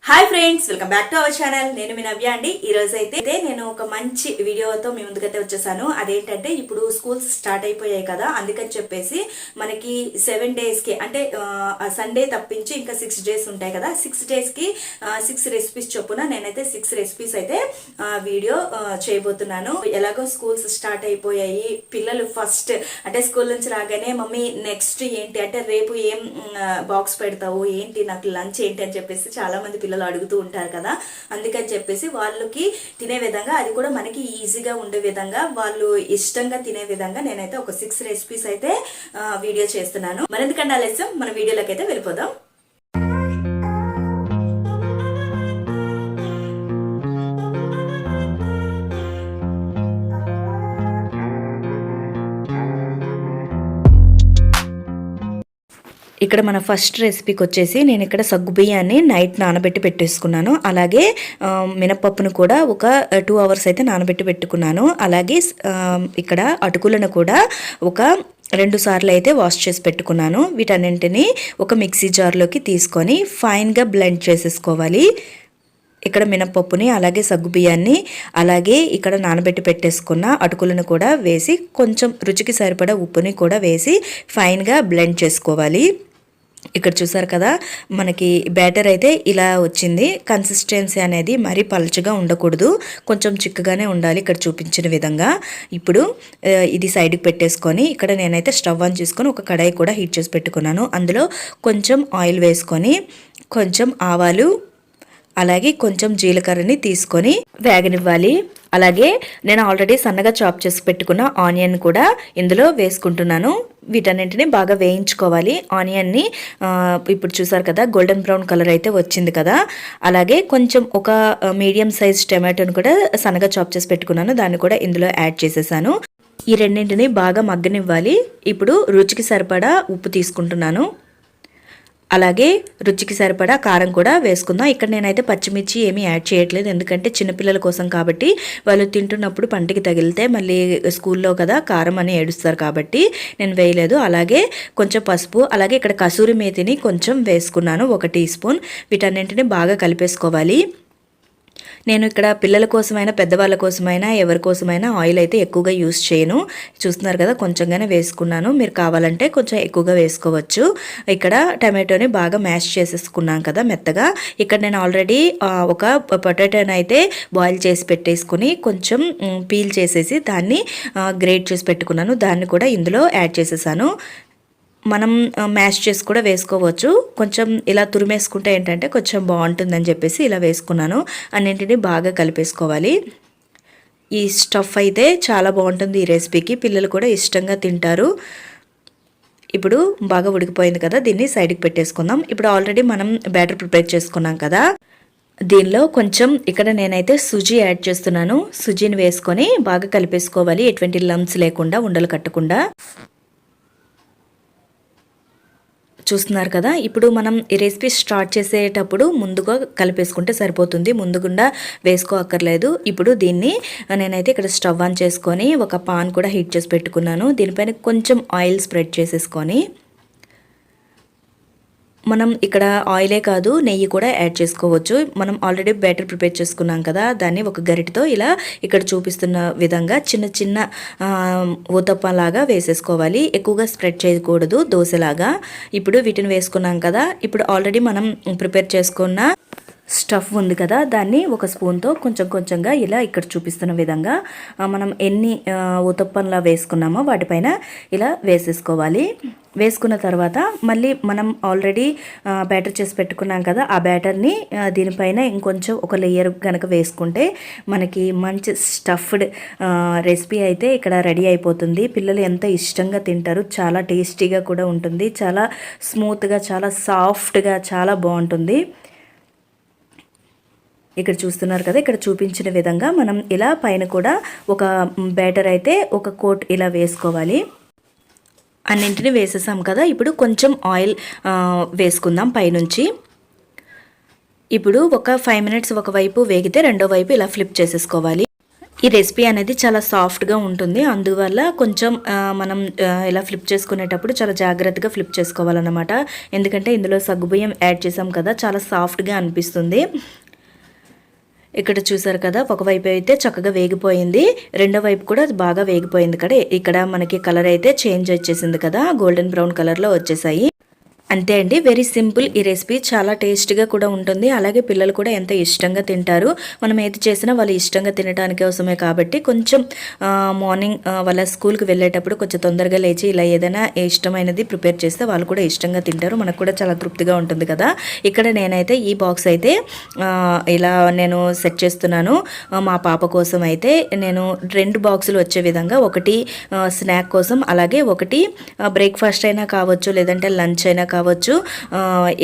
Hi friends, welcome back to our channel. నేను మీ నవ్య అండి. ఈ రోజు అయితే నేను ఒక మంచి వీడియోతో మీ ముందుకైతే వచ్చేసాను. అదేంటంటే ఇప్పుడు స్కూల్స్ స్టార్ట్ అయిపోయాయి కదా, అందుకని చెప్పేసి మనకి 7 days కి అంటే సండే తప్పించి ఇంకా 6 days ఉంటాయి కదా, 6 days కి 6 రెసిపీస్ చొప్పున నేనైతే 6 రెసిపీస్ అయితే వీడియో చేయబోతున్నాను. ఎలాగో స్కూల్స్ స్టార్ట్ అయిపోయాయి, పిల్లలు ఫస్ట్ అంటే స్కూల్ నుంచి రాగానే మమ్మీ నెక్స్ట్ ఏంటి అంటే రేపు ఏం బాక్స్ పెడతావు, ఏంటి నాకు లంచ్ ఏంటి అని చెప్పేసి చాలా మంది పిల్లలు అడుగుతూ ఉంటారు కదా. అందుకని చెప్పేసి వాళ్ళకి తినే విధంగా, అది కూడా మనకి ఈజీగా ఉండే విధంగా, వాళ్ళు ఇష్టంగా తినే విధంగా నేనైతే ఒక 6 రెసిపీస్ అయితే వీడియో చేస్తున్నాను. మరెందుకంటే ఆలస్యం, మన వీడియోలోకి అయితే వెళ్ళిపోదాం. ఇక్కడ మన ఫస్ట్ రెసిపీకి వచ్చేసి నేను ఇక్కడ సగ్గు బియ్యాన్ని నైట్ నానబెట్టి పెట్టేసుకున్నాను. అలాగే మినపప్పును కూడా ఒక 2 hours అయితే నానబెట్టి పెట్టుకున్నాను. అలాగే ఇక్కడ అటుకులను కూడా ఒక 2 సార్లు అయితే వాష్ చేసి పెట్టుకున్నాను. వీటన్నింటినీ ఒక మిక్సీ జార్లోకి తీసుకొని ఫైన్గా బ్లెండ్ చేసేసుకోవాలి. ఇక్కడ మినపప్పుని అలాగే సగ్గు బియ్యాన్ని అలాగే ఇక్కడ నానబెట్టి పెట్టేసుకున్న అటుకులను కూడా వేసి కొంచెం రుచికి సరిపడా ఉప్పుని కూడా వేసి ఫైన్గా బ్లెండ్ చేసుకోవాలి. ఇక్కడ చూసారు కదా, మనకి బ్యాటర్ అయితే ఇలా వచ్చింది. కన్సిస్టెన్సీ అనేది మరీ పలుచగా ఉండకూడదు, కొంచెం చిక్కగానే ఉండాలి ఇక్కడ చూపించిన విధంగా. ఇప్పుడు ఇది సైడ్కి పెట్టేసుకొని ఇక్కడ నేనైతే స్టవ్ ఆన్ చేసుకొని ఒక కడాయి కూడా హీట్ చేసి పెట్టుకున్నాను. అందులో కొంచెం ఆయిల్ వేసుకొని కొంచెం ఆవాలు అలాగే కొంచెం జీలకర్రని తీసుకొని వేగనివ్వాలి. అలాగే నేను ఆల్రెడీ సన్నగా చాప్ చేసి పెట్టుకున్న ఆనియన్ కూడా ఇందులో వేసుకుంటున్నాను. వీటన్నింటినీ బాగా వేయించుకోవాలి. ఆనియన్ని ఇప్పుడు చూసారు కదా, గోల్డెన్ బ్రౌన్ కలర్ అయితే వచ్చింది కదా. అలాగే కొంచెం ఒక మీడియం సైజ్ టమాటోని కూడా సన్నగా చాప్ చేసి పెట్టుకున్నాను, దాన్ని కూడా ఇందులో యాడ్ చేసేసాను. ఈ రెండింటిని బాగా మగ్గనివ్వాలి. ఇప్పుడు రుచికి సరిపడా ఉప్పు తీసుకుంటున్నాను. అలాగే రుచికి సరిపడా కారం కూడా వేసుకుందాం. ఇక్కడ నేనైతే పచ్చిమిర్చి ఏమీ యాడ్ చేయట్లేదు, ఎందుకంటే చిన్నపిల్లల కోసం కాబట్టి వాళ్ళు తింటున్నప్పుడు పంటికి తగిలితే మళ్ళీ స్కూల్లో కదా కారం అని ఏడుస్తారు కాబట్టి నేను వేయలేదు. అలాగే కొంచెం పసుపు, అలాగే ఇక్కడ కసూరి మేతిని కొంచెం వేసుకున్నాను, 1 teaspoon. వీటన్నింటిని బాగా కలిపేసుకోవాలి. నేను ఇక్కడ పిల్లల కోసమైనా పెద్దవాళ్ళ కోసమైనా ఎవరి కోసమైనా ఆయిల్ అయితే ఎక్కువగా యూస్ చేయను. చూస్తున్నారు కదా, కొంచెంగానే వేసుకున్నాను. మీరు కావాలంటే కొంచెం ఎక్కువగా వేసుకోవచ్చు. ఇక్కడ టమాటోని బాగా మ్యాష్ చేసేసుకున్నాం కదా మెత్తగా. ఇక్కడ నేను ఆల్రెడీ ఒక పొటాటోని అయితే బాయిల్ చేసి పెట్టేసుకుని కొంచెం పీల్ చేసేసి దాన్ని గ్రేట్ చేసి పెట్టుకున్నాను. దాన్ని కూడా ఇందులో యాడ్ చేసేసాను. మనం మ్యాష్ చేసి కూడా వేసుకోవచ్చు. కొంచెం ఇలా తురిమేసుకుంటే ఏంటంటే కొంచెం బాగుంటుందని చెప్పేసి ఇలా వేసుకున్నాను. అన్నింటినీ బాగా కలిపేసుకోవాలి. ఈ స్టఫ్ అయితే చాలా బాగుంటుంది ఈ రెసిపీకి, పిల్లలు కూడా ఇష్టంగా తింటారు. ఇప్పుడు బాగా ఉడికిపోయింది కదా, దీన్ని సైడ్కి పెట్టేసుకుందాం. ఇప్పుడు ఆల్రెడీ మనం బ్యాటర్ ప్రిపేర్ చేసుకున్నాం కదా, దీనిలో కొంచెం ఇక్కడ నేనైతే సుజీ యాడ్ చేస్తున్నాను. సుజీని వేసుకొని బాగా కలిపేసుకోవాలి, ఎటువంటి లంప్స్ లేకుండా, ఉండలు కట్టకుండా. చూస్తున్నారు కదా, ఇప్పుడు మనం ఈ రెసిపీ స్టార్ట్ చేసేటప్పుడు ముందుగా కలిపేసుకుంటే సరిపోతుంది, ముందుగుండా వేసుకోక్కర్లేదు. ఇప్పుడు దీన్ని నేనైతే ఇక్కడ స్టవ్ ఆన్ చేసుకొని ఒక పాన్ కూడా హీట్ చేసి పెట్టుకున్నాను. దీనిపైన కొంచెం ఆయిల్ స్ప్రెడ్ చేసేసుకొని మనం ఇక్కడ ఆయిలే కాదు నెయ్యి కూడా యాడ్ చేసుకోవచ్చు. మనం ఆల్రెడీ బ్యాటర్ ప్రిపేర్ చేసుకున్నాం కదా, దాన్ని ఒక గరిటెతో ఇలా ఇక్కడ చూపిస్తున్న విధంగా చిన్న చిన్న ఊతప్పలాగా వేసేసుకోవాలి. ఎక్కువగా స్ప్రెడ్ చేయకూడదు, దోశలాగా. ఇప్పుడు వీటిని వేసుకున్నాం కదా, ఇప్పుడు ఆల్రెడీ మనం ప్రిపేర్ చేసుకున్న స్టఫ్ ఉంది కదా, దాన్ని ఒక స్పూన్తో కొంచెం కొంచెంగా ఇలా ఇక్కడ చూపిస్తున్న విధంగా మనం ఎన్ని ఊతప్పంలా వేసుకున్నామో వాటిపైన ఇలా వేసేసుకోవాలి. వేసుకున్న తర్వాత మళ్ళీ మనం ఆల్రెడీ బ్యాటర్ చేసి పెట్టుకున్నాం కదా, ఆ బ్యాటర్ని దీనిపైన ఇంకొంచెం ఒక లేయర్ కనుక వేసుకుంటే మనకి మంచి స్టఫ్డ్ రెసిపీ అయితే ఇక్కడ రెడీ అయిపోతుంది. పిల్లలు ఎంత ఇష్టంగా తింటారు, చాలా టేస్టీగా కూడా ఉంటుంది, చాలా స్మూత్గా, చాలా సాఫ్ట్గా, చాలా బాగుంటుంది. ఇక్కడ చూస్తున్నారు కదా, ఇక్కడ చూపించిన విధంగా మనం ఇలా పైన కూడా ఒక బ్యాటర్ అయితే ఒక కోట్ ఇలా వేసుకోవాలి. అన్నింటినీ వేసేసాం కదా, ఇప్పుడు కొంచెం ఆయిల్ వేసుకుందాం పైనుంచి. ఇప్పుడు ఒక 5 minutes ఒకవైపు వేగితే రెండో వైపు ఇలా ఫ్లిప్ చేసేసుకోవాలి. ఈ రెసిపీ అనేది చాలా సాఫ్ట్గా ఉంటుంది. అందువల్ల కొంచెం మనం ఇలా ఫ్లిప్ చేసుకునేటప్పుడు చాలా జాగ్రత్తగా ఫ్లిప్ చేసుకోవాలన్నమాట. ఎందుకంటే ఇందులో సగ్గుబియ్యం యాడ్ చేసాం కదా, చాలా సాఫ్ట్గా అనిపిస్తుంది. ఇక్కడ చూసారు కదా, ఒకవైపు అయితే చక్కగా వేగిపోయింది, రెండో వైపు కూడా బాగా వేగిపోయింది కదా. ఇక్కడ మనకి కలర్ అయితే చేంజ్ వచ్చేసింది కదా, గోల్డెన్ బ్రౌన్ కలర్లో వచ్చేసాయి. అంతే అండి, వెరీ సింపుల్. ఈ రెసిపీ చాలా టేస్ట్గా కూడా ఉంటుంది. అలాగే పిల్లలు కూడా ఎంతో ఇష్టంగా తింటారు. మనం ఏది చేసినా వాళ్ళు ఇష్టంగా తినడానికి కోసమే కాబట్టి కొంచెం మార్నింగ్ వాళ్ళ స్కూల్కి వెళ్ళేటప్పుడు కొంచెం తొందరగా లేచి ఇలా ఏదైనా ఇష్టమైనది ప్రిపేర్ చేస్తే వాళ్ళు కూడా ఇష్టంగా తింటారు. మనకు కూడా చాలా తృప్తిగా ఉంటుంది కదా. ఇక్కడ నేనైతే ఈ బాక్స్ అయితే ఇలా నేను సెట్ చేస్తున్నాను. మా పాప కోసం అయితే నేను 2 బాక్సులు వచ్చే విధంగా, ఒకటి స్నాక్ కోసం, అలాగే ఒకటి బ్రేక్ఫాస్ట్ అయినా కావచ్చు, లేదంటే లంచ్ అయినా కావచ్చు,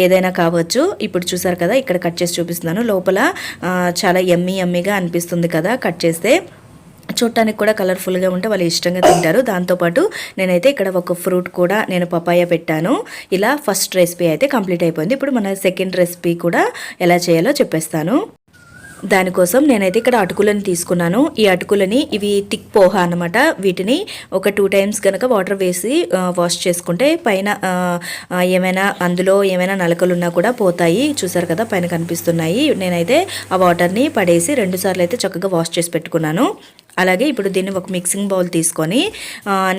ఏదైనా కావచ్చు. ఇప్పుడు చూసారు కదా, ఇక్కడ కట్ చేసి చూపిస్తున్నాను. లోపల చాలా యమ్మీగా అనిపిస్తుంది కదా కట్ చేస్తే. చూడటానికి కూడా కలర్ఫుల్గా ఉంటే వాళ్ళు ఇష్టంగా తింటారు. దాంతోపాటు నేనైతే ఇక్కడ ఒక ఫ్రూట్ కూడా నేను పపాయ పెట్టాను. ఇలా ఫస్ట్ రెసిపీ అయితే కంప్లీట్ అయిపోయింది. ఇప్పుడు మన సెకండ్ రెసిపీ కూడా ఎలా చేయాలో చెప్పేస్తాను. దానికోసం నేనైతే ఇక్కడ అటుకులను తీసుకున్నాను. ఈ అటుకులని, ఇవి థిక్ పోహా అన్నమాట. వీటిని ఒక 2 టైమ్స్ కనుక వాటర్ వేసి వాష్ చేసుకుంటే పైన అందులో ఏమైనా నలకలు ఉన్నా కూడా పోతాయి. చూసారు కదా, పైన కనిపిస్తున్నాయి. నేనైతే ఆ వాటర్ని పడేసి 2 సార్లు అయితే చక్కగా వాష్ చేసి పెట్టుకున్నాను. అలాగే ఇప్పుడు దీన్ని ఒక మిక్సింగ్ బౌల్ తీసుకొని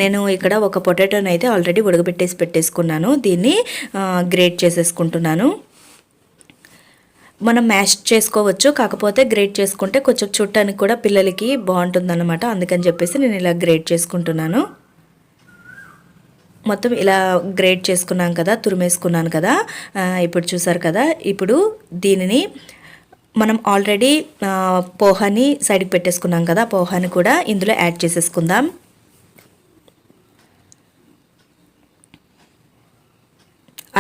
నేను ఇక్కడ ఒక పొటాటోని అయితే ఆల్రెడీ ఉడకబెట్టేసి పెట్టేసుకున్నాను. దీన్ని గ్రేట్ చేసేసుకుంటున్నాను. మనం మ్యాష్ చేసుకోవచ్చు, కాకపోతే గ్రేట్ చేసుకుంటే కొంచెం చుట్టానికి కూడా పిల్లలకి బాగుంటుందన్నమాట. అందుకని చెప్పేసి నేను ఇలా గ్రేట్ చేసుకుంటున్నాను. మొత్తం ఇలా గ్రేట్ చేసుకున్నాం కదా, తురిమేసుకున్నాను కదా. ఇప్పుడు చూసారు కదా, ఇప్పుడు దీనిని మనం ఆల్రెడీ పోహాని సైడ్కి పెట్టేసుకున్నాం కదా, పోహాని కూడా ఇందులో యాడ్ చేసేసుకుందాం.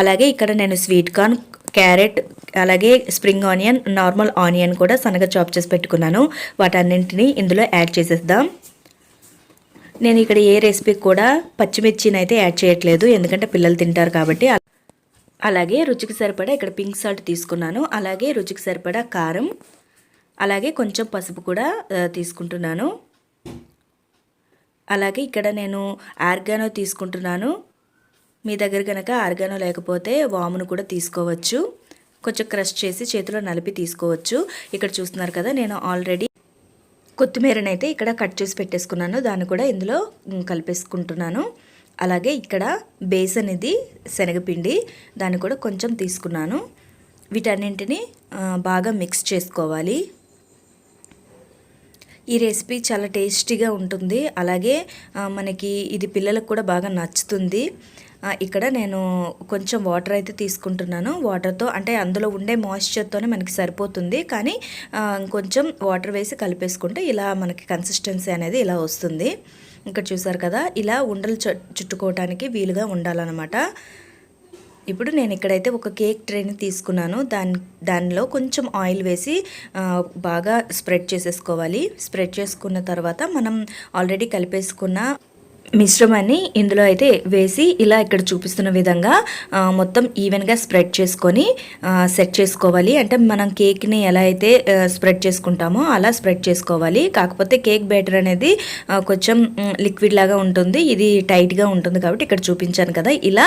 అలాగే ఇక్కడ నేను స్వీట్ కార్న్, క్యారెట్, అలాగే స్ప్రింగ్ ఆనియన్, నార్మల్ ఆనియన్ కూడా సన్నగా చాప్ చేసి పెట్టుకున్నాను. వాటన్నింటినీ ఇందులో యాడ్ చేసేద్దాం. నేను ఇక్కడ ఏ రెసిపీకి కూడా పచ్చిమిర్చిని అయితే యాడ్ చేయట్లేదు, ఎందుకంటే పిల్లలు తింటారు కాబట్టి. అలాగే రుచికి సరిపడా ఇక్కడ పింక్ సాల్ట్ తీసుకున్నాను. అలాగే రుచికి సరిపడా కారం, అలాగే కొంచెం పసుపు కూడా తీసుకుంటున్నాను. అలాగే ఇక్కడ నేను ఆర్గానో తీసుకుంటున్నాను. మీ దగ్గర కనుక ఆర్గానో లేకపోతే వామును కూడా తీసుకోవచ్చు. కొంచెం క్రష్ చేసి చేతిలో నలిపి తీసుకోవచ్చు. ఇక్కడ చూస్తున్నారు కదా, నేను ఆల్రెడీ కొత్తిమీరని అయితే ఇక్కడ కట్ చేసి పెట్టేసుకున్నాను. దాన్ని కూడా ఇందులో కలిపేసుకుంటున్నాను. అలాగే ఇక్కడ బేసన్, ఇది శనగపిండి, దాన్ని కూడా కొంచెం తీసుకున్నాను. వీటన్నింటినీ బాగా మిక్స్ చేసుకోవాలి. ఈ రెసిపీ చాలా టేస్టీగా ఉంటుంది. అలాగే మనకి ఇది పిల్లలకు కూడా బాగా నచ్చుతుంది. ఇక్కడ నేను కొంచెం వాటర్ అయితే తీసుకుంటున్నాను. వాటర్తో అంటే అందులో ఉండే మాయిశ్చర్తోనే మనకి సరిపోతుంది, కానీ కొంచెం వాటర్ వేసి కలిపేసుకుంటే ఇలా మనకి కన్సిస్టెన్సీ అనేది ఇలా వస్తుంది. ఇక్కడ చూసారు కదా, ఇలా ఉండలు చుట్టుకోవటానికి వీలుగా ఉండాలన్నమాట. ఇప్పుడు నేను ఇక్కడైతే ఒక కేక్ ట్రేని తీసుకున్నాను. దానిలో కొంచెం ఆయిల్ వేసి బాగా స్ప్రెడ్ చేసేసుకోవాలి. స్ప్రెడ్ చేసుకున్న తర్వాత మనం ఆల్రెడీ కలిపేసుకున్న మిశ్రమాన్ని ఇందులో అయితే వేసి ఇలా ఇక్కడ చూపిస్తున్న విధంగా మొత్తం ఈవెన్గా స్ప్రెడ్ చేసుకొని సెట్ చేసుకోవాలి. అంటే మనం కేక్ని ఎలా అయితే స్ప్రెడ్ చేసుకుంటామో అలా స్ప్రెడ్ చేసుకోవాలి. కాకపోతే కేక్ బ్యాటర్ అనేది కొంచెం లిక్విడ్ లాగా ఉంటుంది, ఇది టైట్గా ఉంటుంది కాబట్టి ఇక్కడ చూపించాను కదా, ఇలా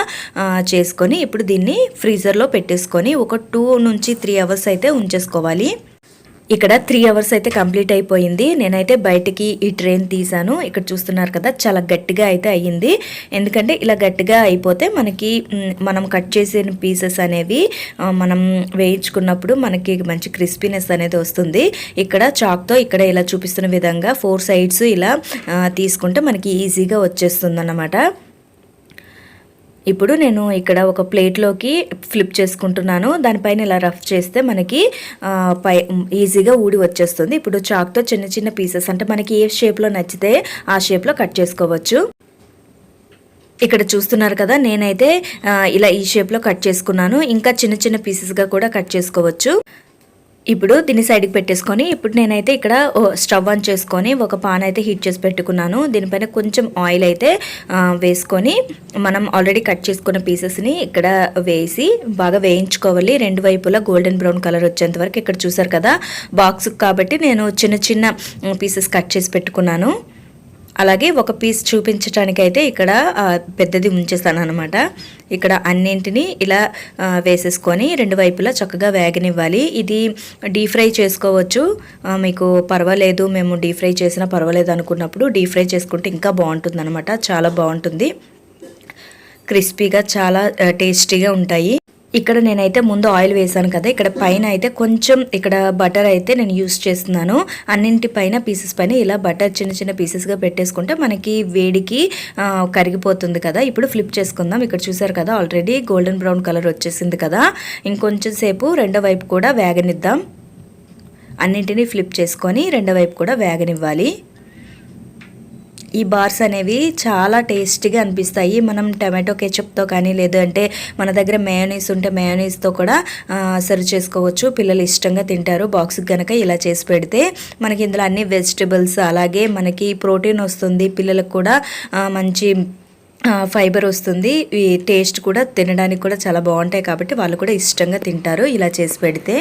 చేసుకొని ఇప్పుడు దీన్ని ఫ్రీజర్లో పెట్టేసుకొని ఒక 2 నుంచి 3 అవర్స్ అయితే ఉంచేసుకోవాలి. ఇక్కడ 3 అవర్స్ అయితే కంప్లీట్ అయిపోయింది. నేనైతే బయటికి ఈ ట్రేన్ తీసాను. ఇక్కడ చూస్తున్నారు కదా, చాలా గట్టిగా అయితే అయ్యింది. ఎందుకంటే ఇలా గట్టిగా అయిపోతే మనకి మనం కట్ చేసిన పీసెస్ అనేవి మనం వేయించుకున్నప్పుడు మనకి మంచి క్రిస్పీనెస్ అనేది వస్తుంది. ఇక్కడ చాక్తో ఇక్కడ ఇలా చూపిస్తున్న విధంగా 4 సైడ్స్ ఇలా తీసుకుంటే మనకి ఈజీగా వచ్చేస్తుంది అన్నమాట. ఇప్పుడు నేను ఇక్కడ ఒక ప్లేట్లోకి ఫ్లిప్ చేసుకుంటున్నాను. దానిపైన ఇలా రఫ్ చేస్తే మనకి ఈజీగా ఊడి వచ్చేస్తుంది. ఇప్పుడు చాక్తో చిన్న చిన్న పీసెస్, అంటే మనకి ఏ షేప్లో నచ్చితే ఆ షేప్లో కట్ చేసుకోవచ్చు. ఇక్కడ చూస్తున్నారు కదా, నేనైతే ఇలా ఈ షేప్లో కట్ చేసుకున్నాను. ఇంకా చిన్న చిన్న పీసెస్గా కూడా కట్ చేసుకోవచ్చు. ఇప్పుడు దీన్ని సైడ్కి పెట్టేసుకొని ఇప్పుడు నేనైతే ఇక్కడ స్టవ్ ఆన్ చేసుకొని ఒక పాన్ అయితే హీట్ చేసి పెట్టుకున్నాను. దీనిపైన కొంచెం ఆయిల్ అయితే వేసుకొని మనం ఆల్రెడీ కట్ చేసుకున్న పీసెస్ని ఇక్కడ వేసి బాగా వేయించుకోవాలి. రెండు వైపులా గోల్డెన్ బ్రౌన్ కలర్ వచ్చేంత వరకు. ఇక్కడ చూసారు కదా బాక్స్ కాబట్టి నేను చిన్న చిన్న పీసెస్ కట్ చేసి పెట్టుకున్నాను. అలాగే ఒక పీస్ చూపించడానికి అయితే ఇక్కడ పెద్దది ఉంచేస్తాను అనమాట. ఇక్కడ అన్నింటినీ ఇలా వేసేసుకొని రెండు వైపులా చక్కగా వేగనివ్వాలి. ఇది డీప్ ఫ్రై చేసుకోవచ్చు, మీకు పర్వాలేదు మేము డీప్ ఫ్రై చేసినా పర్వాలేదు అనుకున్నప్పుడు డీప్ ఫ్రై చేసుకుంటే ఇంకా బాగుంటుంది అనమాట. చాలా బాగుంటుంది, క్రిస్పీగా చాలా టేస్టీగా ఉంటాయి. ఇక్కడ నేనైతే ముందు ఆయిల్ వేసాను కదా, ఇక్కడ పైన అయితే కొంచెం ఇక్కడ బటర్ అయితే నేను యూస్ చేస్తున్నాను. అన్నింటి పైన పీసెస్ పైన ఇలా బటర్ చిన్న చిన్న పీసెస్గా పెట్టేసుకుంటే మనకి వేడికి కరిగిపోతుంది కదా. ఇప్పుడు ఫ్లిప్ చేసుకుందాం. ఇక్కడ చూసారు కదా ఆల్రెడీ గోల్డెన్ బ్రౌన్ కలర్ వచ్చేసింది కదా. ఇంకొంచెం సేపు రెండో వైపు కూడా వేగనిద్దాం. అన్నింటినీ ఫ్లిప్ చేసుకొని రెండో వైపు కూడా వేగనివ్వాలి. ఈ బార్స్ అనేవి చాలా టేస్టీగా అనిపిస్తాయి. మనం టమాటో కెచప్తో కానీ లేదంటే మన దగ్గర మయోనీస్ ఉంటే మయోనీస్తో కూడా సర్వ్ చేసుకోవచ్చు. పిల్లలు ఇష్టంగా తింటారు. బాక్స్కి కనుక ఇలా చేసి పెడితే మనకి ఇందులో అన్ని వెజిటబుల్స్ అలాగే మనకి ప్రోటీన్ వస్తుంది. పిల్లలకు కూడా మంచి ఫైబర్ వస్తుంది. ఈ టేస్ట్ కూడా తినడానికి కూడా చాలా బాగుంటాయి కాబట్టి వాళ్ళు కూడా ఇష్టంగా తింటారు ఇలా చేసి పెడితే.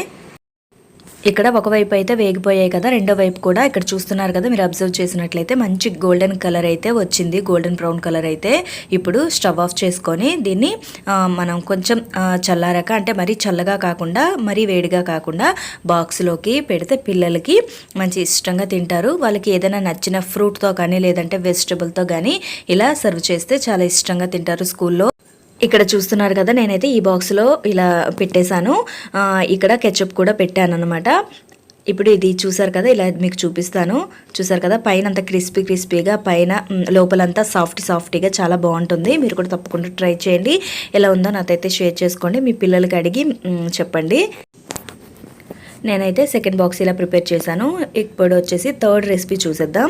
ఇక్కడ ఒకవైపు అయితే వేగిపోయాయి కదా, రెండో వైపు కూడా ఇక్కడ చూస్తున్నారు కదా, మీరు అబ్జర్వ్ చేసినట్లయితే మంచి గోల్డెన్ కలర్ అయితే వచ్చింది, గోల్డెన్ బ్రౌన్ కలర్ అయితే. ఇప్పుడు స్టవ్ ఆఫ్ చేసుకొని దీన్ని మనం కొంచెం చల్లారాక, అంటే మరీ చల్లగా కాకుండా మరీ వేడిగా కాకుండా బాక్స్లోకి పెడితే పిల్లలకి మంచి ఇష్టంగా తింటారు. వాళ్ళకి ఏదైనా నచ్చిన ఫ్రూట్తో కానీ లేదంటే వెజిటబుల్తో కానీ ఇలా సర్వ్ చేస్తే చాలా ఇష్టంగా తింటారు స్కూల్లో. ఇక్కడ చూస్తున్నారు కదా, నేనైతే ఈ బాక్స్లో ఇలా పెట్టేశాను. ఇక్కడ కెచప్ కూడా పెట్టాను అనమాట. ఇప్పుడు ఇది చూసారు కదా, ఇలా మీకు చూపిస్తాను. చూసారు కదా పైన అంతా క్రిస్పీగా, పైన లోపలంతా సాఫ్టీగా చాలా బాగుంటుంది. మీరు కూడా తప్పకుండా ట్రై చేయండి. ఎలా ఉందో నాకైతే షేర్ చేసుకోండి, మీ పిల్లలకి అడిగి చెప్పండి. నేనైతే సెకండ్ బాక్స్ ఇలా ప్రిపేర్ చేశాను. ఇప్పుడు వచ్చేసి థర్డ్ రెసిపీ చూసేద్దాం.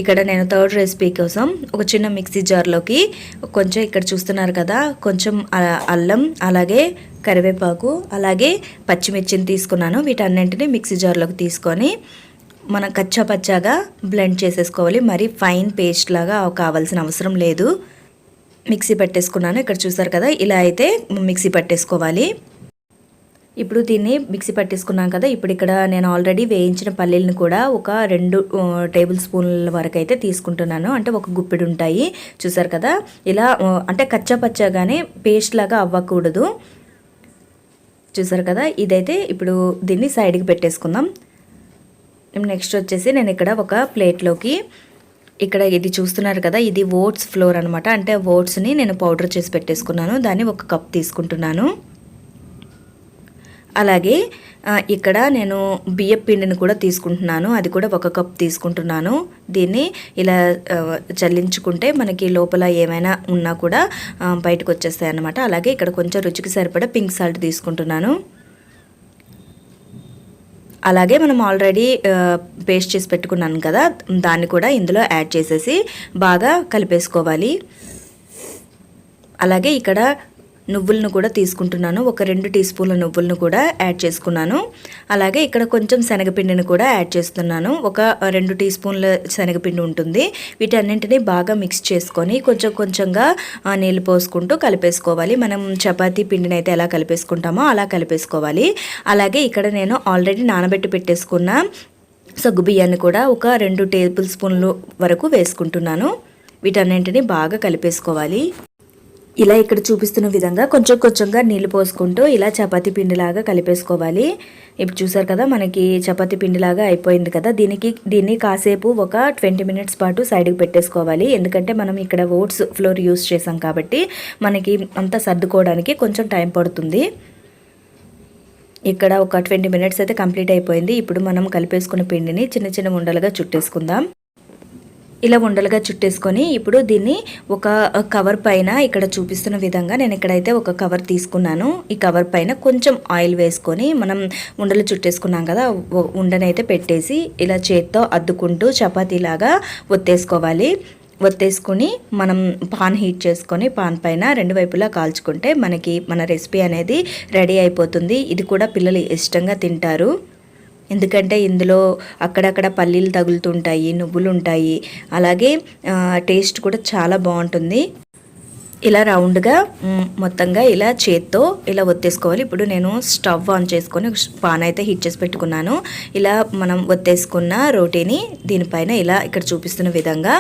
ఇక్కడ నేను థర్డ్ రెసిపీ కోసం ఒక చిన్న మిక్సీ జార్లోకి కొంచెం, ఇక్కడ చూస్తున్నారు కదా, కొంచెం అల్లం అలాగే కరివేపాకు అలాగే పచ్చిమిర్చిని తీసుకున్నాను. వీటన్నింటినీ మిక్సీ జార్లోకి తీసుకొని మనం కచ్చాపచ్చాగా బ్లెండ్ చేసేసుకోవాలి. మరి ఫైన్ పేస్ట్ లాగా కావాల్సిన అవసరం లేదు. మిక్సీ పట్టేసుకున్నాను. ఇక్కడ చూసారు కదా, ఇలా అయితే మిక్సీ పట్టేసుకోవాలి. ఇప్పుడు దీన్ని మిక్సీ పట్టేసుకున్నాం కదా. ఇప్పుడు ఇక్కడ నేను ఆల్రెడీ వేయించిన పల్లీలను కూడా ఒక 2 టేబుల్ స్పూన్ల వరకు అయితే తీసుకుంటున్నాను. అంటే ఒక గుప్పిడి ఉంటాయి. చూసారు కదా, ఇలా అంటే కచ్చాపచ్చాగానే పేస్ట్ లాగా అవ్వకూడదు. చూసారు కదా, ఇదైతే ఇప్పుడు దీన్ని సైడ్కి పెట్టేసుకుందాం. నెక్స్ట్ వచ్చేసి నేను ఇక్కడ ఒక ప్లేట్లోకి, ఇక్కడ ఇది చూస్తున్నారు కదా, ఇది ఓట్స్ ఫ్లోర్ అనమాట. అంటే ఓట్స్ని నేను పౌడర్ చేసి పెట్టేసుకున్నాను. దాన్ని 1 కప్ తీసుకుంటున్నాను. అలాగే ఇక్కడ నేను బియ్యం పిండిని కూడా తీసుకుంటున్నాను. అది కూడా 1 కప్ తీసుకుంటున్నాను. దీన్ని ఇలా చల్లించుకుంటే మనకి లోపల ఏమైనా ఉన్నా కూడా బయటకు వచ్చేస్తాయి అన్నమాట. అలాగే ఇక్కడ కొంచెం రుచికి సరిపడా పింక్ సాల్ట్ తీసుకుంటున్నాను. అలాగే మనం ఆల్రెడీ పేస్ట్ చేసి పెట్టుకున్నాను కదా, దాన్ని కూడా ఇందులో యాడ్ చేసేసి బాగా కలిపేసుకోవాలి. అలాగే ఇక్కడ నువ్వులను కూడా తీసుకుంటున్నాను. ఒక 2 టీ స్పూన్ల నువ్వులను కూడా యాడ్ చేసుకున్నాను. అలాగే ఇక్కడ కొంచెం శనగపిండిని కూడా యాడ్ చేస్తున్నాను. ఒక 2 టీ స్పూన్ల శనగపిండి ఉంటుంది. వీటన్నింటినీ బాగా మిక్స్ చేసుకొని కొంచెంగా నీళ్ళు పోసుకుంటూ కలిపేసుకోవాలి. మనం చపాతీ పిండిని అయితే ఎలా కలిపేసుకుంటామో అలా కలిపేసుకోవాలి. అలాగే ఇక్కడ నేను ఆల్రెడీ నానబెట్టి పెట్టేసుకున్న సగ్గుబియ్యాన్ని కూడా ఒక 2 టేబుల్ స్పూన్లు వరకు వేసుకుంటున్నాను. వీటన్నింటినీ బాగా కలిపేసుకోవాలి. ఇలా ఇక్కడ చూపిస్తున్న విధంగా కొంచెంగా నీళ్లు పోసుకుంటూ ఇలా చపాతీ పిండిలాగా కలిపేసుకోవాలి. ఇప్పుడు చూసారు కదా, మనకి చపాతీ పిండిలాగా అయిపోయింది కదా. దీన్ని కాసేపు ఒక 20 మినిట్స్ పాటు సైడ్కి పెట్టేసుకోవాలి. ఎందుకంటే మనం ఇక్కడ ఓట్స్ ఫ్లోర్ యూస్ చేసాం కాబట్టి మనకి అంతా సర్దుకోవడానికి కొంచెం టైం పడుతుంది. ఇక్కడ ఒక 20 మినిట్స్ అయితే కంప్లీట్ అయిపోయింది. ఇప్పుడు మనం కలిపేసుకున్న పిండిని చిన్న ఉండలుగా చుట్టేసుకుందాం. ఇలా ఉండలుగా చుట్టేసుకొని ఇప్పుడు దీన్ని ఒక కవర్ పైన, ఇక్కడ చూపిస్తున్న విధంగా నేను ఇక్కడైతే ఒక కవర్ తీసుకున్నాను. ఈ కవర్ పైన కొంచెం ఆయిల్ వేసుకొని మనం ఉండలు చుట్టేసుకున్నాం కదా, ఉండనైతే పెట్టేసి ఇలా చేత్తో అద్దుకుంటూ చపాతీలాగా ఒత్తేసుకోవాలి. ఒత్తేసుకుని మనం పాన్ హీట్ చేసుకొని పాన్ పైన 2 వైపులా కాల్చుకుంటే మనకి మన రెసిపీ అనేది రెడీ అయిపోతుంది. ఇది కూడా పిల్లలు ఇష్టంగా తింటారు. ఎందుకంటే ఇందులో అక్కడక్కడ పల్లీలు తగులుతుంటాయి, నువ్వులు ఉంటాయి. అలాగే టేస్ట్ కూడా చాలా బాగుంటుంది. ఇలా రౌండ్గా మొత్తంగా ఇలా చేత్తో ఇలా ఒత్తేసుకోవాలి. ఇప్పుడు నేను స్టవ్ ఆన్ చేసుకొని పాన్ అయితే హీట్ చేసి పెట్టుకున్నాను. ఇలా మనం ఒత్తేసుకున్న రోటీని దీనిపైన ఇలా ఇక్కడ చూపిస్తున్న విధంగా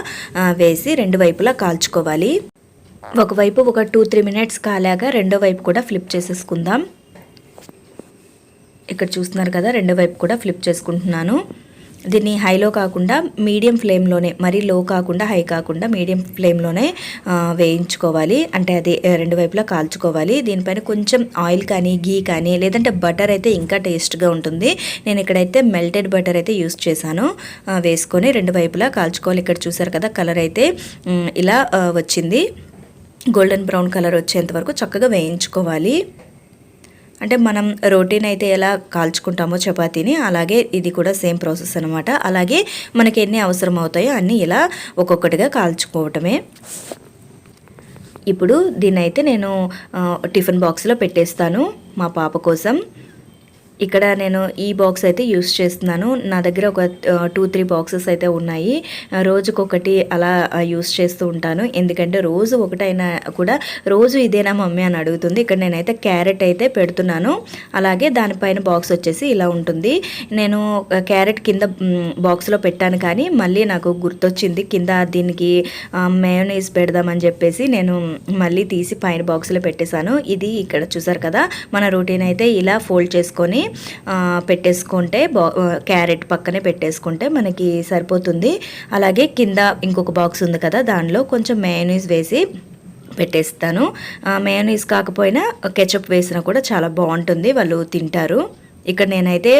వేసి రెండు వైపులా కాల్చుకోవాలి. ఒకవైపు ఒక 2-3 మినిట్స్ కాలాగా రెండో వైపు కూడా ఫ్లిప్ చేసేసుకుందాం. ఇక్కడ చూస్తున్నారు కదా, రెండో వైపు కూడా ఫ్లిప్ చేసుకుంటున్నాను. దీన్ని హైలో కాకుండా మీడియం ఫ్లేమ్లోనే, మరీ లో కాకుండా హై కాకుండా మీడియం ఫ్లేమ్లోనే వేయించుకోవాలి. అంటే అది రెండు వైపులా కాల్చుకోవాలి. దీనిపైన కొంచెం ఆయిల్ కానీ గీ కానీ లేదంటే బటర్ అయితే ఇంకా టేస్ట్గా ఉంటుంది. నేను ఇక్కడైతే మెల్టెడ్ బటర్ అయితే యూస్ చేశాను. వేసుకొని రెండు వైపులా కాల్చుకోవాలి. ఇక్కడ చూసారు కదా, కలర్ అయితే ఇలా వచ్చింది. గోల్డెన్ బ్రౌన్ కలర్ వచ్చేంత వరకు చక్కగా వేయించుకోవాలి. అంటే మనం రోటీని అయితే ఎలా కాల్చుకుంటామో చపాతీని, అలాగే ఇది కూడా సేమ్ ప్రాసెస్ అనమాట. అలాగే మనకి ఎన్ని అవసరం అవుతాయో అన్నీ ఇలా ఒక్కొక్కటిగా కాల్చుకోవటమే. ఇప్పుడు దీన్ని అయితే నేను టిఫిన్ బాక్స్లో పెట్టేస్తాను మా పాప కోసం. ఇక్కడ నేను ఈ బాక్స్ అయితే యూస్ చేస్తున్నాను. నా దగ్గర ఒక 2-3 బాక్సెస్ అయితే ఉన్నాయి. రోజుకొకటి అలా యూస్ చేస్తూ ఉంటాను. ఎందుకంటే రోజు ఒకటైనా కూడా రోజు ఇదేనా మమ్మీ అని అడుగుతుంది. ఇక్కడ నేనైతే క్యారెట్ అయితే పెడుతున్నాను. అలాగే దానిపైన బాక్స్ వచ్చేసి ఇలా ఉంటుంది. నేను క్యారెట్ కింద బాక్స్లో పెట్టాను, కానీ మళ్ళీ నాకు గుర్తొచ్చింది కింద దీనికి మయోనీస్ పెడదామని చెప్పేసి నేను మళ్ళీ తీసి పైన బాక్స్లో పెట్టేశాను. ఇది ఇక్కడ చూసారు కదా, మన రొటీన్ అయితే ఇలా ఫోల్డ్ చేసుకొని పెట్టేసుకుంటే క్యారెట్ పక్కనే పెట్టేసుకుంటే మనకి సరిపోతుంది. అలాగే కింద ఇంకొక బాక్స్ ఉంది కదా, దానిలో కొంచెం మయోనీస్ వేసి పెట్టేస్తాను. మయోనీస్ కాకపోయినా కెచప్ వేసినా కూడా చాలా బాగుంటుంది, వాళ్ళు తింటారు. ఇక్కడ నేనైతే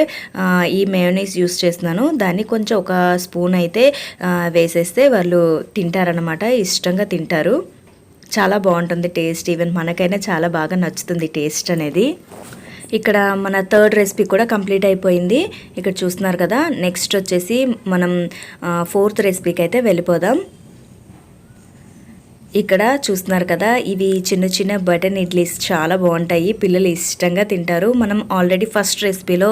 ఈ మయోనీస్ యూస్ చేస్తున్నాను. దాన్ని కొంచెం ఒక స్పూన్ అయితే వేసేస్తే వాళ్ళు తింటారనమాట, ఇష్టంగా తింటారు. చాలా బాగుంటుంది టేస్ట్. ఈవెన్ మనకైనా చాలా బాగా నచ్చుతుంది టేస్ట్ అనేది. ఇక్కడ మన థర్డ్ రెసిపీ కూడా కంప్లీట్ అయిపోయింది. ఇక్కడ చూస్తున్నారు కదా, నెక్స్ట్ వచ్చేసి మనం 4th రెసిపీకి అయితే వెళ్ళిపోదాం. ఇక్కడ చూస్తున్నారు కదా, ఇవి చిన్న చిన్న బటన్ ఇడ్లీస్ చాలా బాగుంటాయి, పిల్లలు ఇష్టంగా తింటారు. మనం ఆల్రెడీ ఫస్ట్ రెసిపీలో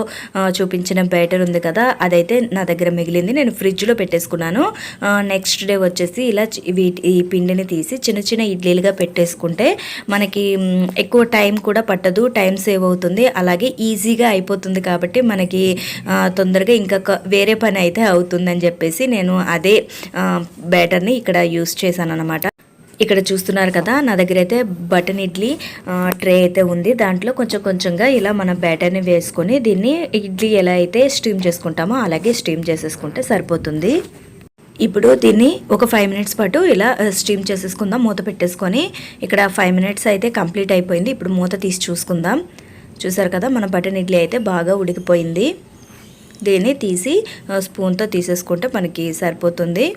చూపించిన బ్యాటర్ ఉంది కదా, అదైతే నా దగ్గర మిగిలింది, నేను ఫ్రిడ్జ్లో పెట్టేసుకున్నాను. నెక్స్ట్ డే వచ్చేసి ఇలా ఈ పిండిని తీసి చిన్న చిన్న ఇడ్లీలుగా పెట్టేసుకుంటే మనకి ఎక్కువ టైం కూడా పట్టదు, టైం సేవ్ అవుతుంది, అలాగే ఈజీగా అయిపోతుంది. కాబట్టి మనకి తొందరగా ఇంకా వేరే పని అయితే అవుతుందని చెప్పేసి నేను అదే బ్యాటర్ని ఇక్కడ యూస్ చేశాను అనమాట. ఇక్కడ చూస్తున్నారు కదా, నా దగ్గర అయితే బటన్ ఇడ్లీ ట్రే అయితే ఉంది. దాంట్లో కొంచెం కొంచెంగా ఇలా మన బ్యాటర్ని వేసుకొని దీన్ని ఇడ్లీ ఎలా అయితే స్టీమ్ చేసుకుంటామో అలాగే స్టీమ్ చేసేసుకుంటే సరిపోతుంది. ఇప్పుడు దీన్ని ఒక 5 మినిట్స్ పాటు ఇలా స్టీమ్ చేసేసుకుందాం మూత పెట్టేసుకొని. ఇక్కడ 5 మినిట్స్ అయితే కంప్లీట్ అయిపోయింది. ఇప్పుడు మూత తీసి చూసుకుందాం. చూసారు కదా, మన బటన్ ఇడ్లీ అయితే బాగా ఉడికిపోయింది. దీన్ని తీసి స్పూన్తో తీసేసుకుంటే మనకి సరిపోతుంది.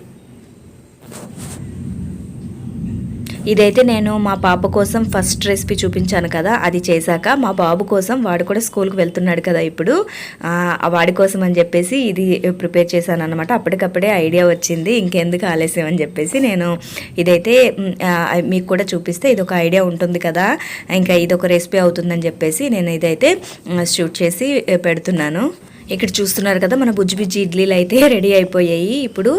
ఇదైతే నేను మా పాప కోసం ఫస్ట్ రెసిపీ చూపించాను కదా, అది చేశాక మా బాబు కోసం, వాడు కూడా స్కూల్కి వెళ్తున్నాడు కదా ఇప్పుడు, వాడి కోసం అని చెప్పేసి ఇది ప్రిపేర్ చేశాను అనమాట. అప్పటికప్పుడే ఐడియా వచ్చింది, ఇంకెందుకు ఆలస్యం అని చెప్పేసి నేను ఇదైతే మీకు కూడా చూపిస్తే ఇది ఒక ఐడియా ఉంటుంది కదా, ఇంకా ఇది ఒక రెసిపీ అవుతుందని చెప్పేసి నేను ఇదైతే షూట్ చేసి పెడుతున్నాను. ఇక్కడ చూస్తున్నారు కదా, మన బుజ్జి ఇడ్లీలు అయితే రెడీ అయిపోయాయి. ఇప్పుడు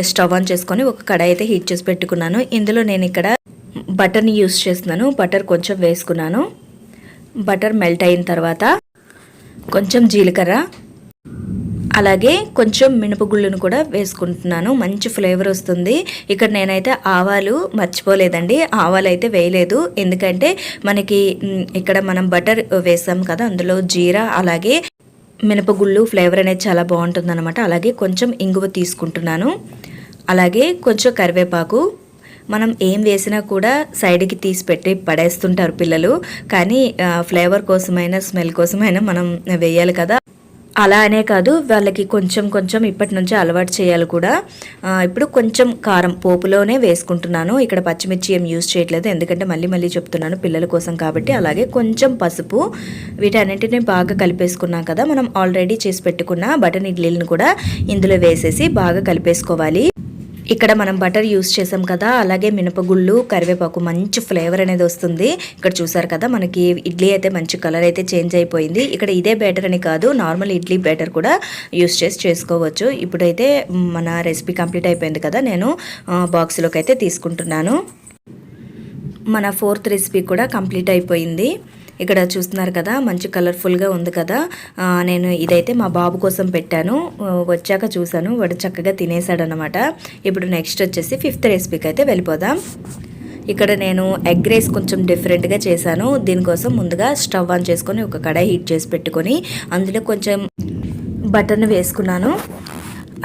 స్టవ్ ఆన్ చేసుకొని ఒక కడాయి అయితే హీట్ చేసి పెట్టుకున్నాను. ఇందులో నేను ఇక్కడ బటర్ని యూస్ చేస్తున్నాను. బటర్ కొంచెం వేసుకున్నాను. బటర్ మెల్ట్ అయిన తర్వాత కొంచెం జీలకర్ర, అలాగే కొంచెం మినపగుళ్ళను కూడా వేసుకుంటున్నాను, మంచి ఫ్లేవర్ వస్తుంది. ఇక్కడ నేనైతే ఆవాలు మర్చిపోలేదండి, ఆవాలు అయితే వేయలేదు. ఎందుకంటే మనకి ఇక్కడ మనం బటర్ వేసాం కదా, అందులో జీరా అలాగే మినపగుళ్ళు ఫ్లేవర్ అనేది చాలా బాగుంటుంది అనమాట. అలాగే కొంచెం ఇంగువ తీసుకుంటున్నాను, అలాగే కొంచెం కరివేపాకు. మనం ఏం వేసినా కూడా సైడ్కి తీసి పెట్టి పడేస్తుంటారు పిల్లలు, కానీ ఫ్లేవర్ కోసమైనా స్మెల్ కోసమైనా మనం వేయాలి కదా. అలా అనే కాదు, వాళ్ళకి కొంచెం కొంచెం ఇప్పటి నుంచి అలవాటు చేయాలి కూడా. ఇప్పుడు కొంచెం కారం పోపులోనే వేసుకుంటున్నాను. ఇక్కడ పచ్చిమిర్చి ఏం యూజ్ చేయట్లేదు, ఎందుకంటే మళ్ళీ చెప్తున్నాను పిల్లల కోసం కాబట్టి. అలాగే కొంచెం పసుపు. వీటన్నింటినీ బాగా కలిపేసుకున్నాం కదా, మనం ఆల్రెడీ చేసి పెట్టుకున్న బటన్ ఇడ్లీలను కూడా ఇందులో వేసేసి బాగా కలిపేసుకోవాలి. ఇక్కడ మనం బటర్ యూస్ చేసాం కదా, అలాగే మినపగుళ్ళు, కరివేపాకు మంచి ఫ్లేవర్ అనేది వస్తుంది. ఇక్కడ చూసారు కదా మనకి ఇడ్లీ అయితే మంచి కలర్ అయితే చేంజ్ అయిపోయింది. ఇక్కడ ఇదే బ్యాటర్ అని కాదు, నార్మల్ ఇడ్లీ బ్యాటర్ కూడా యూస్ చేసి చేసుకోవచ్చు. ఇప్పుడైతే మన రెసిపీ కంప్లీట్ అయిపోయింది కదా, నేను బాక్స్లోకి అయితే తీసుకుంటున్నాను. మన 4th రెసిపీ కూడా కంప్లీట్ అయిపోయింది. ఇక్కడ చూస్తున్నారు కదా మంచి కలర్ఫుల్గా ఉంది కదా. నేను ఇదైతే మా బాబు కోసం పెట్టాను. వచ్చాక చూశాను, వాడు చక్కగా తినేసాడనమాట. ఇప్పుడు నెక్స్ట్ వచ్చేసి 5th రెసిపీకి అయితే వెళ్ళిపోదాం. ఇక్కడ నేను ఎగ్ రైస్ కొంచెం డిఫరెంట్గా చేశాను. దీనికోసం ముందుగా స్టవ్ ఆన్ చేసుకొని ఒక కడాయి హీట్ చేసి పెట్టుకొని అందులో కొంచెం బటర్ని వేసుకున్నాను.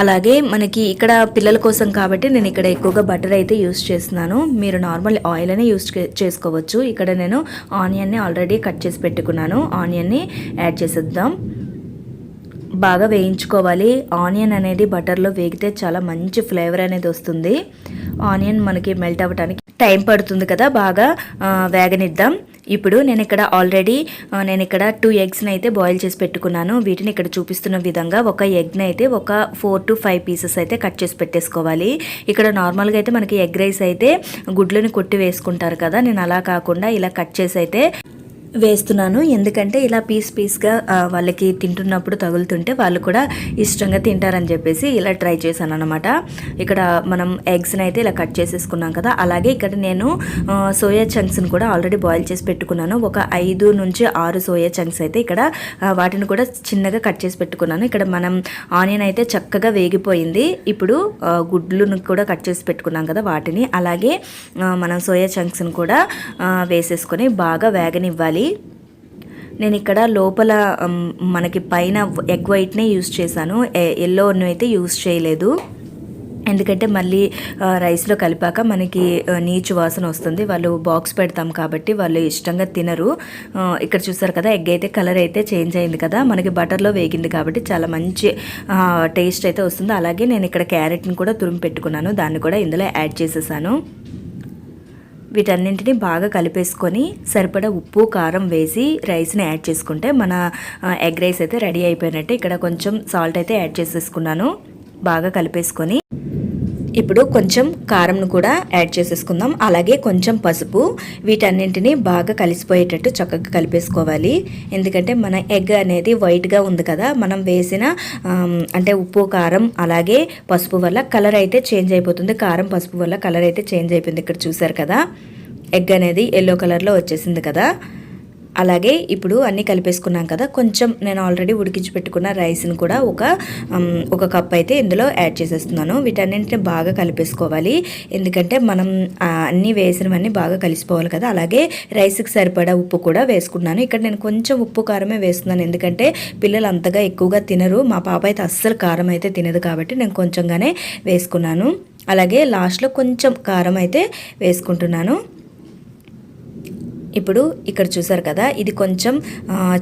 అలాగే మనకి ఇక్కడ పిల్లల కోసం కాబట్టి నేను ఇక్కడ ఎక్కువగా బటర్ అయితే యూస్ చేస్తున్నాను. మీరు నార్మల్ ఆయిల్ అనే యూస్ చేసుకోవచ్చు. ఇక్కడ నేను ఆనియన్ని ఆల్రెడీ కట్ చేసి పెట్టుకున్నాను. ఆనియన్ని యాడ్ చేసేద్దాం. బాగా వేయించుకోవాలి. ఆనియన్ అనేది బటర్లో వేగితే చాలా మంచి ఫ్లేవర్ అనేది వస్తుంది. ఆనియన్ మనకి మెల్ట్ అవ్వడానికి టైం పడుతుంది కదా, బాగా వేగనిద్దాం. ఇప్పుడు నేను ఇక్కడ 2 ఎగ్స్ని అయితే బాయిల్ చేసి పెట్టుకున్నాను. వీటిని ఇక్కడ చూపిస్తున్న విధంగా ఒక ఎగ్ని అయితే ఒక 4 to 5 పీసెస్ అయితే కట్ చేసి పెట్టేసుకోవాలి. ఇక్కడ నార్మల్గా అయితే మనకి ఎగ్ రైస్ అయితే గుడ్లను కొట్టి వేసుకుంటారు కదా, నేను అలా కాకుండా ఇలా కట్ చేసి అయితే వేస్తున్నాను. ఎందుకంటే ఇలా పీస్గా వాళ్ళకి తింటున్నప్పుడు తగులుతుంటే వాళ్ళు కూడా ఇష్టంగా తింటారని చెప్పేసి ఇలా ట్రై చేశాను అనమాట. ఇక్కడ మనం ఎగ్స్ని అయితే ఇలా కట్ చేసేసుకున్నాం కదా. అలాగే ఇక్కడ నేను సోయా చంక్స్ని కూడా ఆల్రెడీ బాయిల్ చేసి పెట్టుకున్నాను. ఒక 5 నుంచి 6 సోయా చంక్స్ అయితే ఇక్కడ వాటిని కూడా చిన్నగా కట్ చేసి పెట్టుకున్నాను. ఇక్కడ మనం ఆనియన్ అయితే చక్కగా వేగిపోయింది. ఇప్పుడు గుడ్లను కూడా కట్ చేసి పెట్టుకున్నాం కదా, వాటిని అలాగే మనం సోయా చంక్స్ని కూడా వేసేసుకొని బాగా వేగనివ్వాలి. నేను ఇక్కడ లోపల మనకి పైన ఎగ్ వైట్నే యూస్ చేశాను, ఎల్లోను అయితే యూస్ చేయలేదు. ఎందుకంటే మళ్ళీ రైస్లో కలిపాక మనకి నీచు వాసన వస్తుంది. వాళ్ళు బాక్స్ పెడతాం కాబట్టి వాళ్ళు ఇష్టంగా తినరు. ఇక్కడ చూసారు కదా ఎగ్ అయితే కలర్ అయితే చేంజ్ అయింది కదా, మనకి బటర్లో వేగింది కాబట్టి చాలా మంచి టేస్ట్ అయితే వస్తుంది. అలాగే నేను ఇక్కడ క్యారెట్ని కూడా తురిమి పెట్టుకున్నాను, దాన్ని కూడా ఇందులో యాడ్ చేసేసాను. వీటన్నింటినీ బాగా కలిపేసుకొని సరిపడా ఉప్పు కారం వేసి రైస్ని యాడ్ చేసుకుంటే మన ఎగ్ రైస్ అయితే రెడీ అయిపోయినట్టే. ఇక్కడ కొంచెం సాల్ట్ అయితే యాడ్ చేసేసుకున్నాను. బాగా కలిపేసుకొని ఇప్పుడు కొంచెం కారంను కూడా యాడ్ చేసేసుకుందాం. అలాగే కొంచెం పసుపు. వీటన్నింటినీ బాగా కలిసిపోయేటట్టు చక్కగా కలిపేసుకోవాలి. ఎందుకంటే మన ఎగ్ అనేది వైట్గా ఉంది కదా, మనం వేసిన అంటే ఉప్పు కారం అలాగే పసుపు వల్ల కలర్ అయితే చేంజ్ అయిపోతుంది. కారం పసుపు వల్ల కలర్ అయితే చేంజ్ అయిపోయింది. ఇక్కడ చూసారు కదా ఎగ్ అనేది ఎల్లో కలర్లో వచ్చేసింది కదా. అలాగే ఇప్పుడు అన్నీ కలిపేసుకున్నాం కదా, కొంచెం నేను ఆల్రెడీ ఉడికించి పెట్టుకున్న రైస్ని కూడా ఒక కప్ అయితే ఇందులో యాడ్ చేసేస్తున్నాను. వీటన్నింటిని బాగా కలిపేసుకోవాలి. ఎందుకంటే మనం అన్నీ వేసినవన్నీ బాగా కలిసిపోవాలి కదా. అలాగే రైస్కి సరిపడా ఉప్పు కూడా వేసుకున్నాను. ఇక్కడ నేను కొంచెం ఉప్పు కారమే వేస్తున్నాను, ఎందుకంటే పిల్లలు అంతగా ఎక్కువగా తినరు. మా పాప అయితే అస్సలు కారం అయితే తినదు కాబట్టి నేను కొంచెంగానే వేసుకున్నాను. అలాగే లాస్ట్లో కొంచెం కారం అయితే వేసుకుంటున్నాను. ఇప్పుడు ఇక్కడ చూసారు కదా ఇది కొంచెం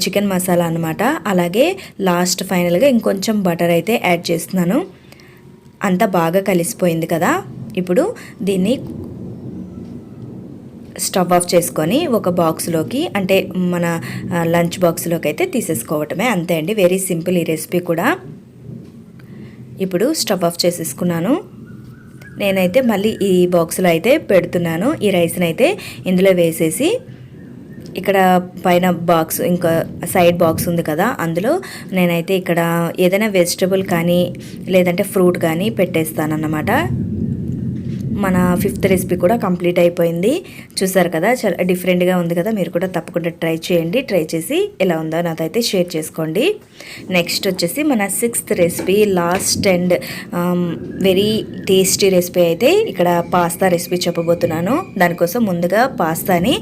చికెన్ మసాలా అన్నమాట. అలాగే లాస్ట్ ఫైనల్గా ఇంకొంచెం బటర్ అయితే యాడ్ చేస్తున్నాను. అంతా బాగా కలిసిపోయింది కదా. ఇప్పుడు దీన్ని స్టవ్ ఆఫ్ చేసుకొని ఒక బాక్స్లోకి, అంటే మన లంచ్ బాక్స్లోకి అయితే తీసేసుకోవటమే, అంతే అండి. వెరీ సింపుల్ ఈ రెసిపీ కూడా. ఇప్పుడు స్టవ్ ఆఫ్ చేసేసుకున్నాను. నేనైతే మళ్ళీ ఈ బాక్స్లో అయితే పెడుతున్నాను. ఈ రైస్ని అయితే ఇందులో వేసేసి ఇక్కడ పైన బాక్స్ ఇంకా సైడ్ బాక్స్ ఉంది కదా, అందులో నేనైతే ఇక్కడ ఏదైనా వెజిటబుల్ కానీ లేదంటే ఫ్రూట్ కానీ పెట్టేస్తానన్నమాట. మన 5th రెసిపీ కూడా కంప్లీట్ అయిపోయింది. చూసారు కదా చాలా డిఫరెంట్గా ఉంది కదా, మీరు కూడా తప్పకుండా ట్రై చేయండి. ట్రై చేసి ఎలా ఉందో నాతో అయితే షేర్ చేసుకోండి. నెక్స్ట్ వచ్చేసి మన 6th recipe, last and very tasty recipe అయితే ఇక్కడ పాస్తా రెసిపీ చెప్పబోతున్నాను. దానికోసం ముందుగా పాస్తాని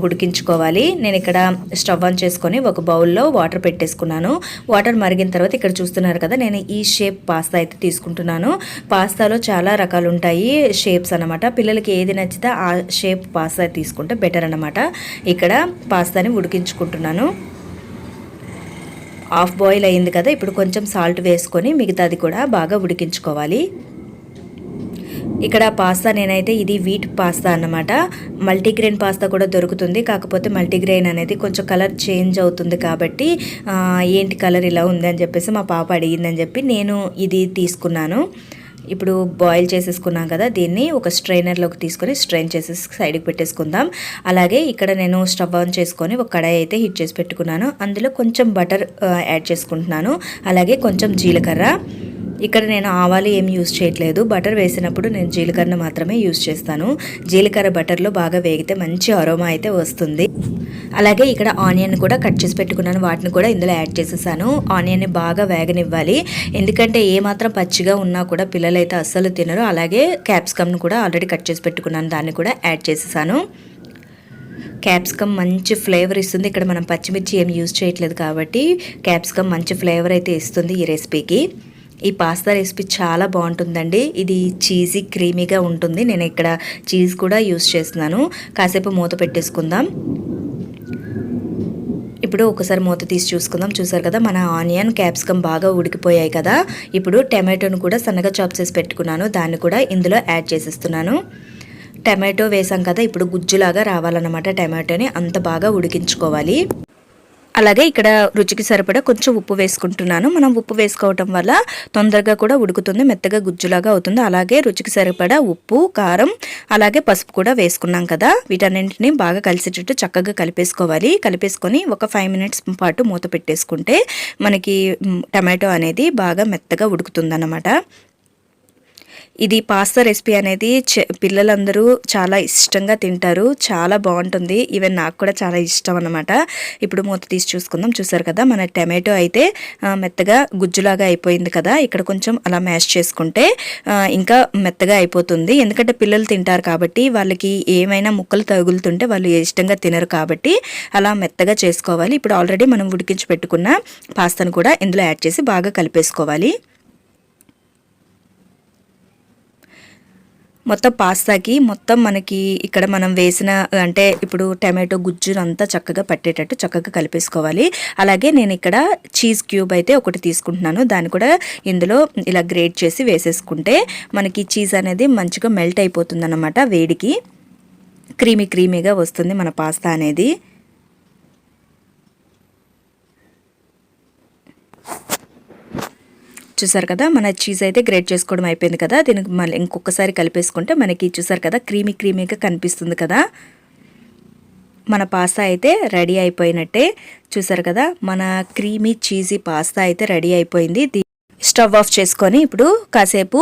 ఉడికించుకోవాలి. నేను ఇక్కడ స్టవ్ ఆన్ చేసుకొని ఒక బౌల్లో వాటర్ పెట్టేసుకున్నాను. వాటర్ మరిగిన తర్వాత ఇక్కడ చూస్తున్నారు కదా నేను ఈ షేప్ పాస్తా అయితే తీసుకుంటున్నాను. పాస్తాలో చాలా రకాలు ఉంటాయి షేప్స్ అన్నమాట. పిల్లలకి ఏది నచ్చితే ఆ షేప్ పాస్తా తీసుకుంటే బెటర్ అన్నమాట. ఇక్కడ పాస్తాని ఉడికించుకుంటున్నాను. హాఫ్ బాయిల్ అయింది కదా, ఇప్పుడు కొంచెం సాల్ట్ వేసుకొని మిగతాది కూడా బాగా ఉడికించుకోవాలి. ఇక్కడ పాస్తా నేనైతే ఇది వీట్ పాస్తా అన్నమాట. మల్టీగ్రెయిన్ పాస్తా కూడా దొరుకుతుంది, కాకపోతే మల్టీగ్రెయిన్ అనేది కొంచెం కలర్ చేంజ్ అవుతుంది కాబట్టి ఏంటి కలర్ ఇలా ఉంది అని చెప్పేసి మా పాప అడిగిందని చెప్పి నేను ఇది తీసుకున్నాను. ఇప్పుడు బాయిల్ చేసేసుకున్నాం కదా, దీన్ని ఒక స్ట్రైనర్లోకి తీసుకొని స్ట్రైన్ చేసేసి సైడ్కి పెట్టేసుకుందాం. అలాగే ఇక్కడ నేను స్టవ్ ఆన్ చేసుకొని ఒక కడాయి అయితే హీట్ చేసి పెట్టుకున్నాను. అందులో కొంచెం బటర్ యాడ్ చేసుకుంటున్నాను, అలాగే కొంచెం జీలకర్ర. ఇక్కడ నేను ఆవాలు ఏం యూజ్ చేయట్లేదు, బటర్ వేసినప్పుడు నేను జీలకర్ర మాత్రమే యూజ్ చేస్తాను. జీలకర్ర బటర్లో బాగా వేగితే మంచి అరోమా అయితే వస్తుంది. అలాగే ఇక్కడ ఆనియన్ కూడా కట్ చేసి పెట్టుకున్నాను, వాటిని కూడా ఇందులో యాడ్ చేసేసాను. ఆనియన్ని బాగా వేగనివ్వాలి, ఎందుకంటే ఏమాత్రం పచ్చిగా ఉన్నా కూడా పిల్లలైతే అస్సలు తినరు. అలాగే క్యాప్సికమ్ను కూడా ఆల్రెడీ కట్ చేసి పెట్టుకున్నాను, దాన్ని కూడా యాడ్ చేసేసాను. క్యాప్సికమ్ మంచి ఫ్లేవర్ ఇస్తుంది. ఇక్కడ మనం పచ్చిమిర్చి ఏం యూజ్ చేయట్లేదు కాబట్టి క్యాప్సికమ్ మంచి ఫ్లేవర్ అయితే ఇస్తుంది ఈ రెసిపీకి. ఈ పాస్తా రెసిపీ చాలా బాగుంటుందండి. ఇది చీజీ క్రీమీగా ఉంటుంది. నేను ఇక్కడ చీజ్ కూడా యూజ్ చేస్తున్నాను. కాసేపు మూత పెట్టేసుకుందాం. ఇప్పుడు ఒకసారి మూత తీసి చూసుకుందాం. చూసారు కదా, మన ఆనియన్ క్యాప్సికమ్ బాగా ఉడికిపోయాయి కదా. ఇప్పుడు టమాటోను కూడా సన్నగా చాప్ చేసి పెట్టుకున్నాను, దాన్ని కూడా ఇందులో యాడ్ చేసేస్తున్నాను. టమాటో వేసాం కదా, ఇప్పుడు గుజ్జులాగా రావాలన్నమాట. టమాటోని అంత బాగా ఉడికించుకోవాలి. అలాగే ఇక్కడ రుచికి సరిపడా కొంచెం ఉప్పు వేసుకుంటున్నాను. మనం ఉప్పు వేసుకోవటం వల్ల తొందరగా కూడా ఉడుకుతుంది, మెత్తగా గుజ్జులాగా అవుతుంది. అలాగే రుచికి సరిపడా ఉప్పు, కారం, అలాగే పసుపు కూడా వేసుకున్నాం కదా. వీటన్నింటినీ బాగా కలిసేటట్టు చక్కగా కలిపేసుకోవాలి. కలిపేసుకొని ఒక 5 మినిట్స్ పాటు మూత పెట్టేసుకుంటే మనకి టమాటో అనేది బాగా మెత్తగా ఉడుకుతుందన్నమాట. ఇది పాస్తా రెసిపీ అనేది పిల్లలందరూ చాలా ఇష్టంగా తింటారు, చాలా బాగుంటుంది. ఈవెన్ నాకు కూడా చాలా ఇష్టం అన్నమాట. ఇప్పుడు మూత తీసి చూసుకుందాం. చూసారు కదా, మన టమాటో అయితే మెత్తగా గుజ్జులాగా అయిపోయింది కదా. ఇక్కడ కొంచెం అలా మ్యాష్ చేసుకుంటే ఇంకా మెత్తగా అయిపోతుంది. ఎందుకంటే పిల్లలు తింటారు కాబట్టి వాళ్ళకి ఏమైనా ముక్కలు తగులుతుంటే వాళ్ళు ఇష్టంగా తినరు కాబట్టి అలా మెత్తగా చేసుకోవాలి. ఇప్పుడు ఆల్రెడీ మనం ఉడికించి పెట్టుకున్న పాస్తాను కూడా ఇందులో యాడ్ చేసి బాగా కలిపేసుకోవాలి. మొత్తం పాస్తాకి మొత్తం మనకి ఇక్కడ మనం వేసిన అంటే ఇప్పుడు టమాటో గుజ్జు అంతా చక్కగా పట్టేటట్టు చక్కగా కలిపేసుకోవాలి. అలాగే నేను ఇక్కడ చీజ్ క్యూబ్ అయితే ఒకటి తీసుకుంటున్నాను, దాన్ని కూడా ఇందులో ఇలా గ్రేట్ చేసి వేసేసుకుంటే మనకి చీజ్ అనేది మంచిగా మెల్ట్ అయిపోతుంది అన్నమాట. వేడికి క్రీమీగా వస్తుంది మన పాస్తా అనేది. చూసారు కదా, మన చీజ్ అయితే గ్రేట్ చేసుకోవడం అయిపోయింది కదా. దీనికి మళ్ళీ ఇంకొకసారి కలిపేసుకుంటే మనకి చూసారు కదా క్రీమీగా కనిపిస్తుంది కదా. మన పాస్తా అయితే రెడీ అయిపోయినట్టే. చూసారు కదా, మన క్రీమీ చీజీ పాస్తా అయితే రెడీ అయిపోయింది. స్టవ్ ఆఫ్ చేసుకొని ఇప్పుడు కాసేపు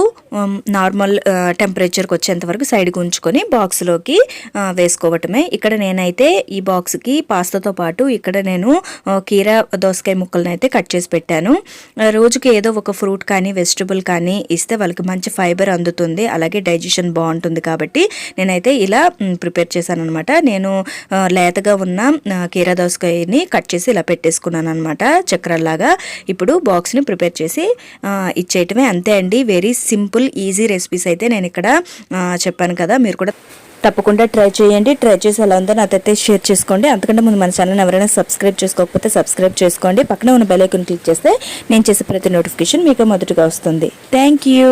నార్మల్ టెంపరేచర్కి వచ్చేంత వరకు సైడ్కి ఉంచుకొని బాక్స్లోకి వేసుకోవటమే. ఇక్కడ నేనైతే ఈ బాక్స్కి పాస్తాతో పాటు ఇక్కడ నేను కీరా దోసకాయ ముక్కలను అయితే కట్ చేసి పెట్టాను. రోజుకి ఏదో ఒక ఫ్రూట్ కానీ వెజిటబుల్ కానీ ఇస్తే వాళ్ళకి మంచి ఫైబర్ అందుతుంది, అలాగే డైజెషన్ బాగుంటుంది కాబట్టి నేనైతే ఇలా ప్రిపేర్ చేశాను అనమాట. నేను లేతగా ఉన్న కీరా దోసకాయని కట్ చేసి ఇలా పెట్టేసుకున్నాను అనమాట, చక్రాల్లాగా. ఇప్పుడు బాక్స్ని ప్రిపేర్ చేసి ఇచ్చేయటమే, అంతే అండి. వెరీ సింపుల్ ఈజీ రెసిపీస్ అయితే నేను ఇక్కడ చెప్పాను కదా. మీరు కూడా తప్పకుండా ట్రై చేయండి. ట్రై చేసి ఎలా ఉందో నాకైతే షేర్ చేసుకోండి. అంతకంటే ముందు మన ఛానల్ ఎవరైనా సబ్స్క్రైబ్ చేసుకోకపోతే సబ్స్క్రైబ్ చేసుకోండి. పక్కన ఉన్న బెల్ ఐకాన్ క్లిక్ చేస్తే నేను చేసే ప్రతి నోటిఫికేషన్ మీకు మొదటగా వస్తుంది. Thank you.